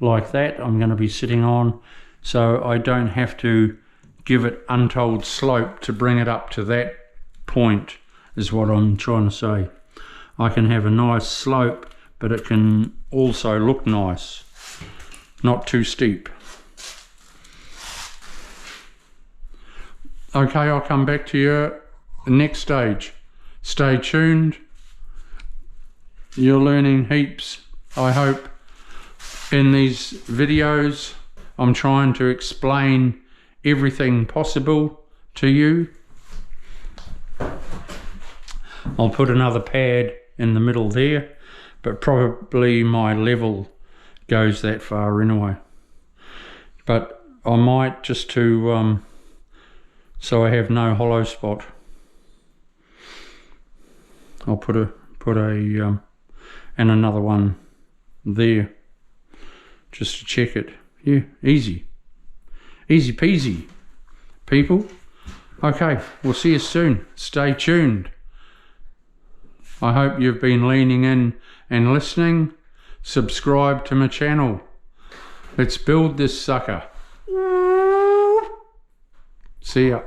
like that I'm going to be sitting on, so I don't have to give it untold slope to bring it up to that point, is what I'm trying to say. I can have a nice slope, but it can also look nice, not too steep. Okay, I'll come back to you next stage. Stay tuned. You're learning heaps, I hope, in these videos. I'm trying to explain everything possible to you. I'll put another pad in the middle there, but probably my level goes that far anyway. But I might, just to so I have no hollow spot, I'll put a and another one there, just to check it. Yeah, easy peasy, people. Okay, we'll see you soon. Stay tuned. I hope you've been leaning in and listening. Subscribe to my channel. Let's build this sucker. See ya.